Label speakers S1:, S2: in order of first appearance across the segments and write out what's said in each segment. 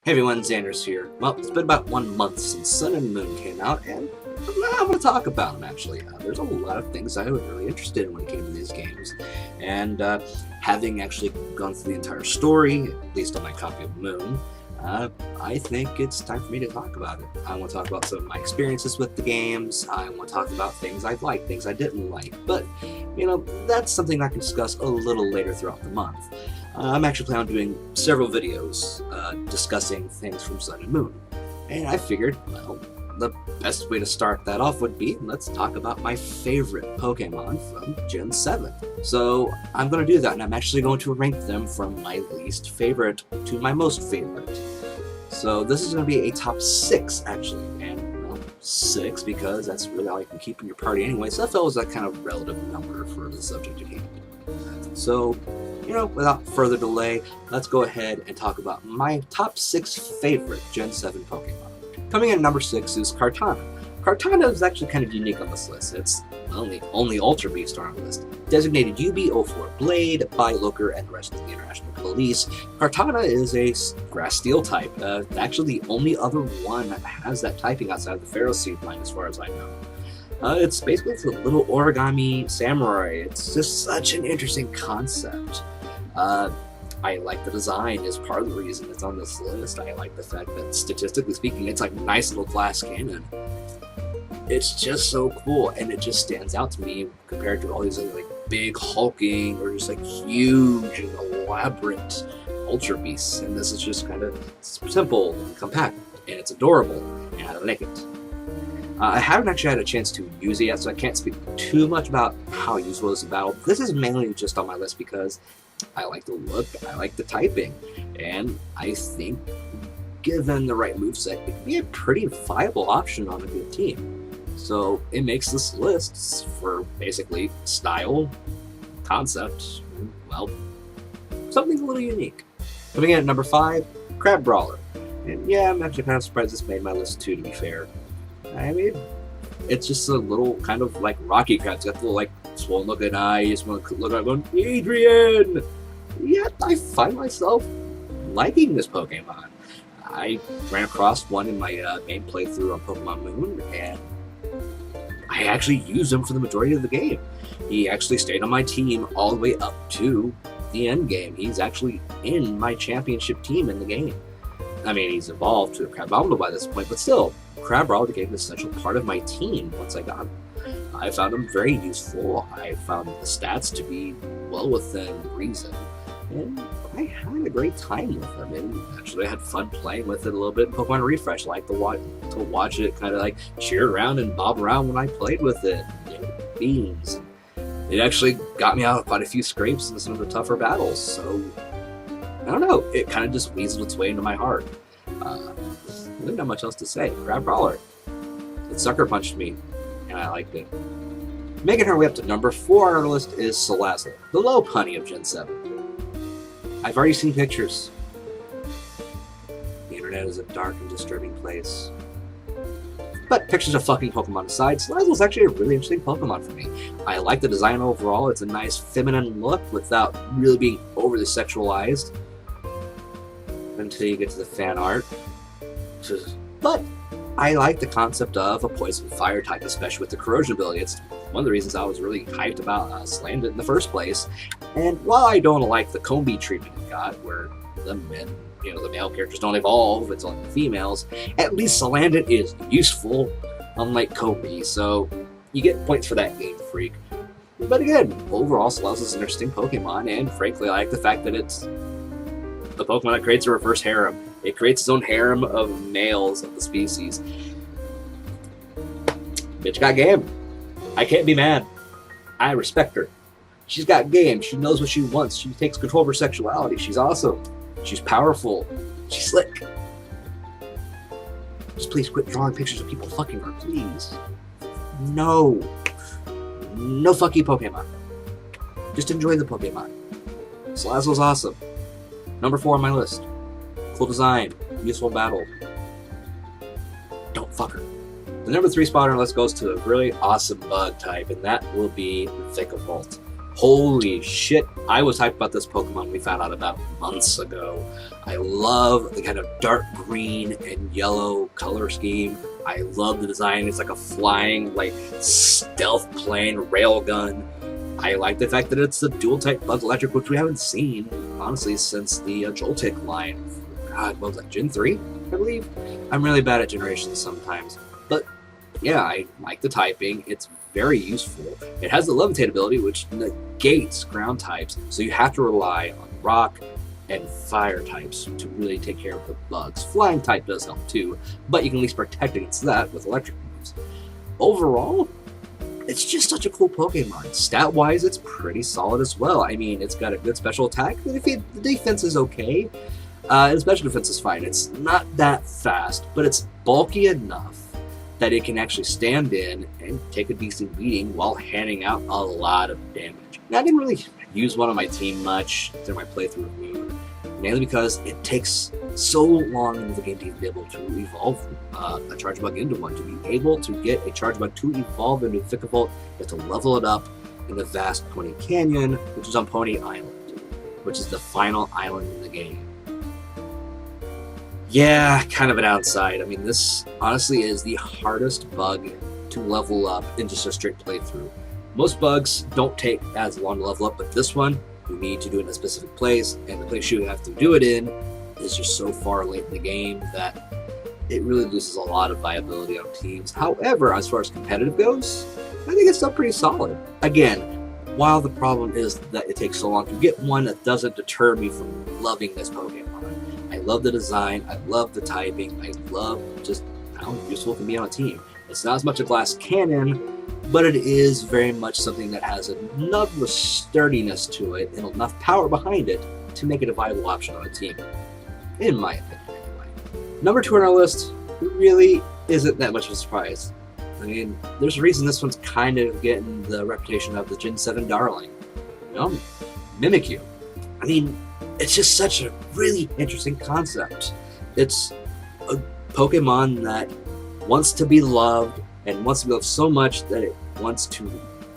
S1: Hey everyone, Xander's here. Well, it's been about 1 month since Sun and Moon came out, and I'm going to talk about them actually. There's a lot of things I was really interested in when it came to these games, and having actually gone through the entire story, at least on my copy of Moon, I think it's time for me to talk about it. I want to talk about some of my experiences with the games. I want to talk about things I liked, things I didn't like, but that's something I can discuss a little later throughout the month. I'm actually planning on doing several videos discussing things from Sun and Moon. And I figured, well, the best way to start that off would be, let's talk about my favorite Pokemon from Gen 7. So I'm going to do that, and I'm actually going to rank them from my least favorite to my most favorite. So this is going to be a top 6, actually, and well, 6 because that's really all you can keep in your party anyway, so I felt it was that kind of relative number for the subject at hand. So, without further delay, let's go ahead and talk about my top 6 favorite Gen 7 Pokemon. Coming in at number 6 is Cartime. Cartime is actually kind of unique on this list. It's the only Ultra Beast on the list. Designated UB-04 Blade by Loker and the rest of the International Police, Cartana is a Grass Steel type. Actually, the only other one that has that typing outside of the Pharaoh Seed line, as far as I know. It's basically a little origami samurai. It's just such an interesting concept. I like the design is part of the reason it's on this list. I like the fact that, statistically speaking, it's like a nice little glass cannon. It's just so cool, and it just stands out to me compared to all these other like big hulking or just like huge and elaborate Ultra Beasts. And this is just kind of simple and compact, and it's adorable, and I like it. I haven't actually had a chance to use it yet, so I can't speak too much about how useful it is in battle. This is mainly just on my list because I like the look, I like the typing, and I think given the right moveset, it could be a pretty viable option on a good team. So it makes this list for basically style, concept, well, something a little unique. Coming in at number 5, Crab Brawler. And yeah, I'm actually kind of surprised this made my list too, to be fair. I mean, it's just a little kind of like Rocky Crab. It's got the little like swollen looking eyes. Look at going, Adrian! Yet I find myself liking this Pokemon. I ran across one in my main playthrough on Pokemon Moon, and I actually used him for the majority of the game. He actually stayed on my team all the way up to the end game. He's actually in my championship team in the game. I mean, he's evolved to a Crabominable by this point, but still, Crabrawler became an essential part of my team once I got him. I found him very useful. I found the stats to be well within reason, and I had a great time with him. And actually, I had fun playing with it a little bit in Pokemon Refresh. I like to watch it kind of like cheer around and bob around when I played with it. Beams. It actually got me out of quite a few scrapes in some of the tougher battles. So I don't know. It kind of just weaseled its way into my heart. Really not much else to say. Crab Brawler. It sucker punched me, and I liked it. Making her way up to number 4 on our list is Celeste, the low punny of Gen 7. I've already seen pictures. The internet is a dark and disturbing place. But pictures of fucking Pokemon aside, Celeste is actually a really interesting Pokemon for me. I like the design overall. It's a nice feminine look without really being overly sexualized. Until you get to the fan art. But I like the concept of a poison fire type, especially with the corrosion ability. It's one of the reasons I was really hyped about Slammed in the first place. And while I don't like the Combi treatment it got, where the male characters don't evolve, it's only the females, at least Salandit is useful, unlike Combi, so you get points for that, Game Freak. But again, overall, Celeste is an interesting Pokemon, and frankly, I like the fact that it's the Pokemon that creates a reverse harem. It creates its own harem of males of the species. Bitch got game. I can't be mad. I respect her. She's got game. She knows what she wants. She takes control of her sexuality. She's awesome. She's powerful. She's slick. Just please quit drawing pictures of people fucking her, please. No. No fuck you, Pokemon. Just enjoy the Pokemon. Salazzle's awesome. Number 4 on my list. Cool design. Useful battle. Don't fuck her. The number 3 spot on our list goes to a really awesome bug type, and that will be Vikavolt. Holy shit, I was hyped about this Pokemon we found out about months ago. I love the kind of dark green and yellow color scheme. I love the design. It's like a flying, like, stealth plane railgun. I like the fact that it's a dual-type Bug Electric, which we haven't seen, honestly, since the Joltik line. God, what was that, Gen 3, I believe? I'm really bad at generations sometimes. But, yeah, I like the typing. It's very useful. It has the Levitate ability, which negates ground types, so you have to rely on rock and fire types to really take care of the bugs. Flying type does help too, but you can at least protect against that with electric moves. Overall, it's just such a cool Pokemon. Stat-wise, it's pretty solid as well. I mean, it's got a good special attack, but the defense is okay. And special defense is fine. It's not that fast, but it's bulky enough that it can actually stand in and take a decent beating while handing out a lot of damage. Now, I didn't really use one on my team much during my playthrough of Moon, mainly because it takes so long into the game to be able to evolve a Charge Bug into one. To be able to get a Charge Bug to evolve into a Vikavolt, you have to level it up in the vast Pony Canyon, which is on Pony Island, which is the final island in the game. Yeah, kind of a downside. I mean, this honestly is the hardest bug to level up in just a straight playthrough. Most bugs don't take as long to level up, but this one, you need to do it in a specific place, and the place you have to do it in is just so far late in the game that it really loses a lot of viability on teams. However, as far as competitive goes, I think it's still pretty solid. Again, while the problem is that it takes so long to get one, that doesn't deter me from loving this Pokemon. I love the design, I love the typing, I love just how useful it can be on a team. It's not as much a glass cannon, but it is very much something that has enough sturdiness to it and enough power behind it to make it a viable option on a team, in my opinion anyway. Number 2 on our list really isn't that much of a surprise. I mean, there's a reason this one's kind of getting the reputation of the Gen 7 darling. You know, Mimikyu. I mean, it's just such a really interesting concept. It's a Pokemon that wants to be loved and wants to be loved so much that it wants to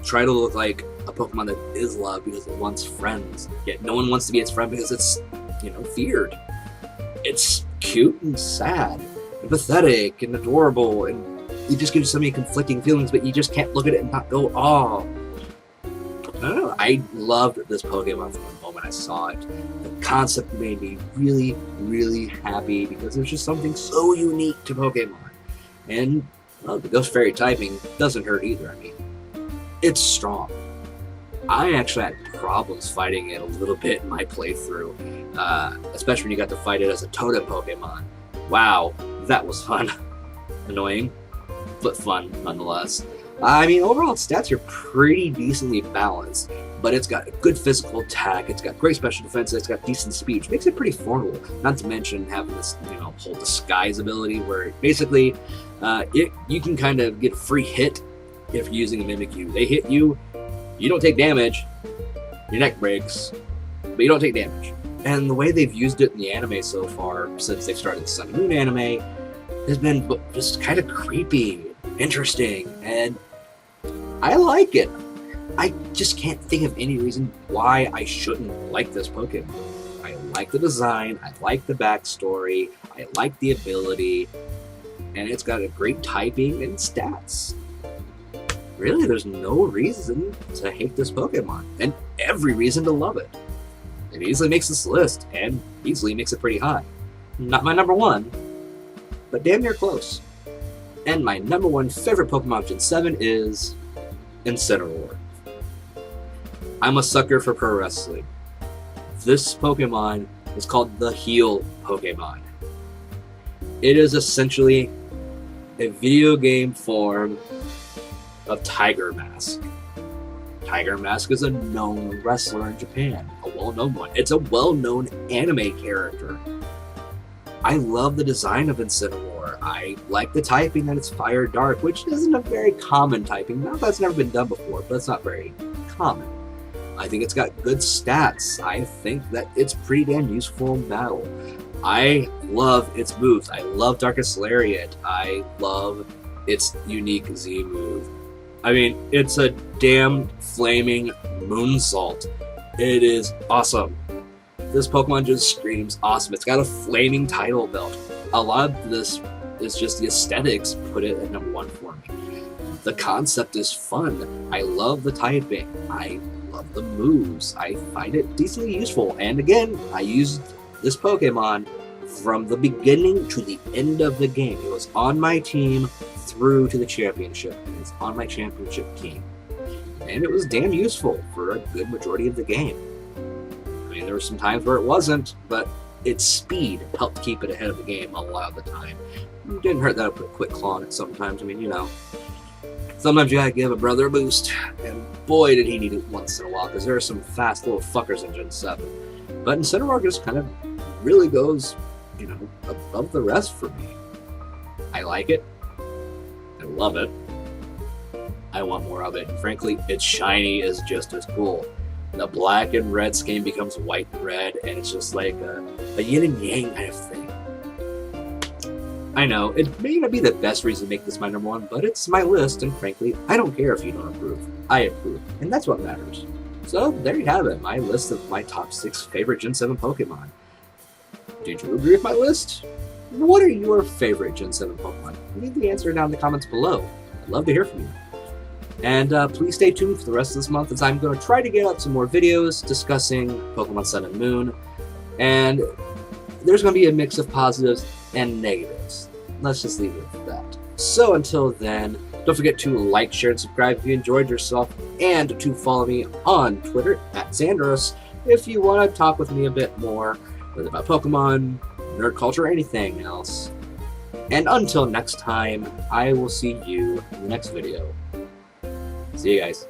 S1: try to look like a Pokemon that is loved because it wants friends. Yet no one wants to be its friend because it's, feared. It's cute and sad and pathetic and adorable, and it just gives you so many conflicting feelings, but you just can't look at it and not go, oh. I don't know. I loved this Pokemon from the moment I saw it. The concept made me really, really happy because there's just something so unique to Pokemon. And, well, the Ghost Fairy typing doesn't hurt either. I mean, it's strong. I actually had problems fighting it a little bit in my playthrough, especially when you got to fight it as a Totem Pokemon. Wow, that was fun. Annoying, but fun nonetheless. I mean, overall its stats are pretty decently balanced, but it's got a good physical attack, it's got great special defense, it's got decent speed, which makes it pretty formidable. Not to mention having this, whole disguise ability where basically you can kind of get a free hit if you're using a Mimikyu. They hit you, you don't take damage, your neck breaks, but you don't take damage. And the way they've used it in the anime so far, since they started the Sun and Moon anime, has been just kind of creepy, interesting, and I like it. I just can't think of any reason why I shouldn't like this Pokemon. I like the design, I like the backstory, I like the ability, and it's got a great typing and stats. Really, there's no reason to hate this Pokemon, and every reason to love it. It easily makes this list, and easily makes it pretty high. Not my number 1, but damn near close. And my number 1 favorite Pokemon of Gen 7 is Incineroar. I'm a sucker for pro wrestling. This Pokemon is called the Heel Pokemon. It is essentially a video game form of Tiger Mask. Tiger Mask is a known wrestler in Japan, a well-known one. It's a well-known anime character. I love the design of Incineroar. I like the typing that it's Fire Dark, which isn't a very common typing. Not that's never been done before, but it's not very common. I think it's got good stats. I think that it's pretty damn useful in battle. I love its moves. I love Darkest Lariat. I love its unique Z move. I mean, it's a damn flaming Moonsault. It is awesome. This Pokemon just screams awesome. It's got a flaming title belt. A lot of this is just the aesthetics put it at #1 for me. The concept is fun. I love the typing. I love the moves. I find it decently useful. And again, I used this Pokemon from the beginning to the end of the game. It was on my team through to the championship. It's on my championship team. And it was damn useful for a good majority of the game. I mean, there were some times where it wasn't, but its speed helped keep it ahead of the game a lot of the time. It didn't hurt that I put a quick claw on it sometimes. I mean, you know, sometimes you gotta give a brother a boost, and boy did he need it once in a while, because there are some fast little fuckers in Gen 7. But Incineroar just kind of really goes, you know, above the rest for me. I like it. I love it. I want more of it. And frankly, its shiny is just as cool. The black and red skin becomes white and red, and it's just like a yin and yang kind of thing. I know, it may not be the best reason to make this my #1, but it's my list, and frankly, I don't care if you don't approve. I approve, and that's what matters. So, there you have it, my list of my top 6 favorite Gen 7 Pokemon. Did you agree with my list? What are your favorite Gen 7 Pokemon? Leave the answer down in the comments below. I'd love to hear from you. And please stay tuned for the rest of this month, as I'm going to try to get out some more videos discussing Pokemon Sun and Moon. And there's going to be a mix of positives and negatives. Let's just leave it at that. So until then, don't forget to like, share, and subscribe if you enjoyed yourself, and to follow me on Twitter @Xandros if you want to talk with me a bit more, whether about Pokemon, nerd culture, or anything else. And until next time, I will see you in the next video. See you guys.